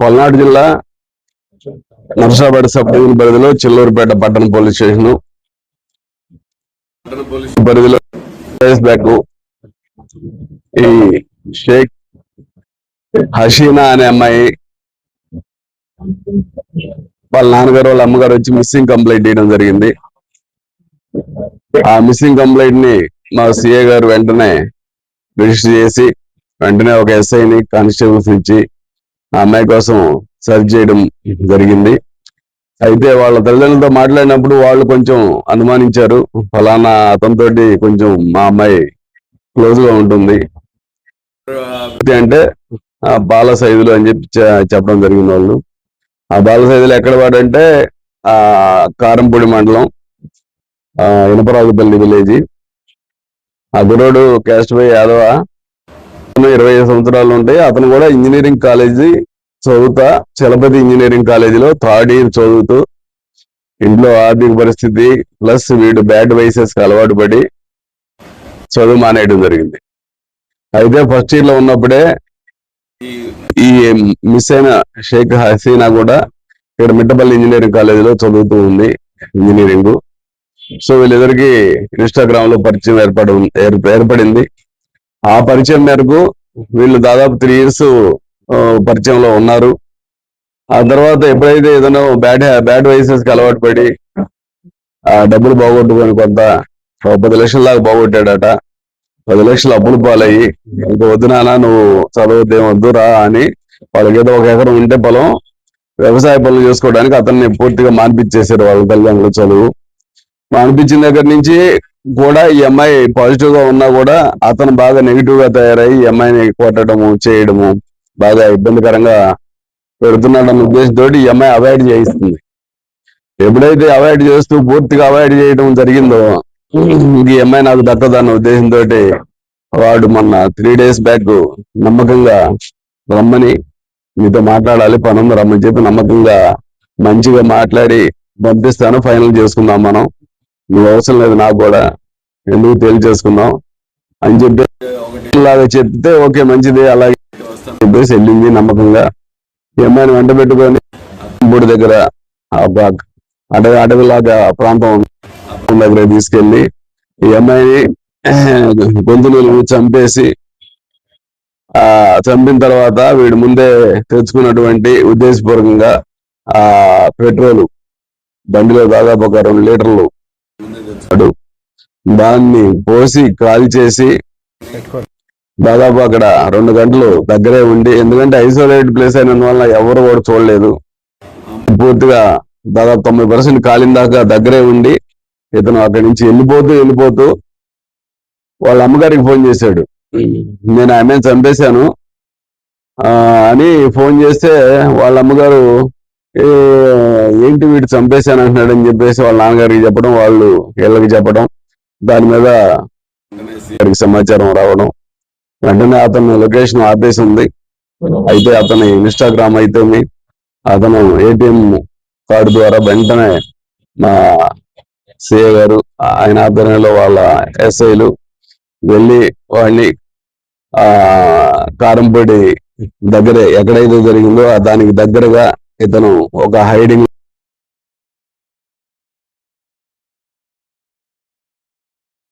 పల్నాడు జిల్లా Narsapeta sub division పరిధిలో చిల్లూరుపేట పట్టణ పోలీస్ స్టేషన్ పరిధిలో బ్యాక్ ఈ షేక్ హసీనా అనే అమ్మాయి వాళ్ళ నాన్నగారు వాళ్ళ అమ్మగారు వచ్చి మిస్సింగ్ కంప్లైంట్ చేయడం జరిగింది. ఆ మిస్సింగ్ కంప్లైంట్ ని మా సిఏ గారు వెంటనే రిజిస్టర్ చేసి వెంటనే ఒక ఎస్ఐని కానిస్టేబుల్స్ ఇచ్చి ఆ అమ్మాయి కోసం సెర్చ్ చేయడం జరిగింది. అయితే వాళ్ళ తల్లిదండ్రులతో మాట్లాడినప్పుడు వాళ్ళు కొంచెం అనుమానించారు, ఫలానా అతనితోటి కొంచెం మా అమ్మాయి క్లోజ్ గా ఉంటుంది అంటే బాల సైదులు అని చెప్పి చెప్పడం జరిగింది. వాళ్ళు ఆ బాల సైదులు ఎక్కడ వాడంటే కారంపూడి మండలం ఇనపరాజుపల్లి విలేజ్. ఆ గురోడు క్యాస్ట్ బై యాదవ, 25 సంవత్సరాలు ఉంటాయి. అతను కూడా ఇంజనీరింగ్ కాలేజీ చదువుతా చలపతి ఇంజనీరింగ్ కాలేజీలో 3rd ఇయర్ చదువుతూ ఇంట్లో ఆర్థిక పరిస్థితి ప్లస్ వీడు బ్యాడ్ వైసెస్ కి అలవాటు పడి చదువు మానేయడం జరిగింది. అయితే ఫస్ట్ ఇయర్ లో ఉన్నప్పుడే ఈ మిస్ అయిన షేక్ హసీనా కూడా ఇక్కడ మిట్టపల్లి ఇంజనీరింగ్ కాలేజీలో చదువుతూ ఉంది ఇంజనీరింగ్. సో వీళ్ళిద్దరికి ఇన్స్టాగ్రామ్ లో పరిచయం ఏర్పడింది. ఆ పరిచయం మేరకు వీళ్ళు దాదాపు 3 years పరిచయంలో ఉన్నారు. ఆ తర్వాత ఎప్పుడైతే ఏదైనా బ్యాడ్ వైసెస్ కి అలవాటు పడి ఆ డబ్బులు బాగొట్టుకొని కొంత 10 లక్షల దాకా బాగొట్టాడట. 10 లక్షలు అప్పులు పాలయ్యి ఇంక వద్దునానా నువ్వు చదవద్దేం వద్దురా అని వాళ్ళకి ఏదో 1 ఎకరం ఉంటే పొలం వ్యవసాయ పనులు చేసుకోవడానికి అతన్ని పూర్తిగా మాన్పించేశారు వాళ్ళ తల్లిదండ్రులు. చదువు మాన్పించిన దగ్గర నుంచి కూడా ఈ అమ్మాయి పాజిటివ్ గా ఉన్నా కూడా అతను బాగా నెగిటివ్ గా తయారయ్యి ఈ అమ్మాయిని కొట్టడము చేయడము బాగా ఇబ్బందికరంగా పెడుతున్నాడన్న ఉద్దేశంతో ఈ అమ్మాయి అవాయిడ్ చేయిస్తుంది. ఎప్పుడైతే అవాయిడ్ చేస్తూ పూర్తిగా అవాయిడ్ చేయడం జరిగిందో ఈ అమ్మాయి నాకు దక్కదన్న ఉద్దేశంతో వాడు మొన్న 3 days బ్యాక్ నమ్మకంగా రమ్మని మీతో మాట్లాడాలి పనుంది రమ్మని చెప్పి నమ్మకంగా మంచిగా మాట్లాడి పంపిస్తాను, ఫైనల్ చేసుకుందాం, మనం నువ్వు అవసరం లేదు నాకు కూడా, ఎందుకు తేల్చేసుకుందాం అని చెప్పి లాగా చెప్తే ఓకే మంచిది అలాగే చెప్పేసి వెళ్ళింది నమ్మకంగా. ఈ అమ్మాయిని వెంట పెట్టుకొని బూడి దగ్గర అడవిలాగా ప్రాంతం దగ్గర తీసుకెళ్లి ఈ అమ్మాయిని గొంతులు చంపేసి చంపిన తర్వాత వీడు ముందే తెచ్చుకున్నటువంటి ఉద్దేశపూర్వకంగా ఆ పెట్రోలు బండిలో దాదాపు ఒక 2 లీటర్లు దాన్ని పోసి కాల్ చేసి దాదాపు అక్కడ 2 గంటలు దగ్గరే ఉండి, ఎందుకంటే ఐసోలేటెడ్ ప్లేస్ అయినందువల్ల ఎవరు కూడా చూడలేదు, పూర్తిగా దాదాపు 90% కాలిన దాకా దగ్గరే ఉండి ఇతను అక్కడి నుంచి వెళ్ళిపోతూ వాళ్ళ అమ్మగారికి ఫోన్ చేశాడు. నేను ఆమె చంపేశాను అని ఫోన్ చేస్తే వాళ్ళ అమ్మగారు ఏంటి వీడు చంపేశాను అంటున్నాడు అని చెప్పేసి వాళ్ళ నాన్నగారికి చెప్పడం, వాళ్ళు వీళ్ళకి చెప్పడం, దాని మీద సమాచారం రావడం, వెంటనే అతను లొకేషన్ ఆపేసి ఉంది. అయితే అతని ఇన్స్టాగ్రామ్ అయితే అతను ATM కార్డు ద్వారా వెంటనే మా సిఏ గారు ఆయన ఆధ్వర్యంలో వాళ్ళ ఎస్ఐలు వెళ్ళి వాళ్ళని కారంపొడి దగ్గరే ఎక్కడైతే జరిగిందో దానికి దగ్గరగా ఇతను ఒక హైడింగ్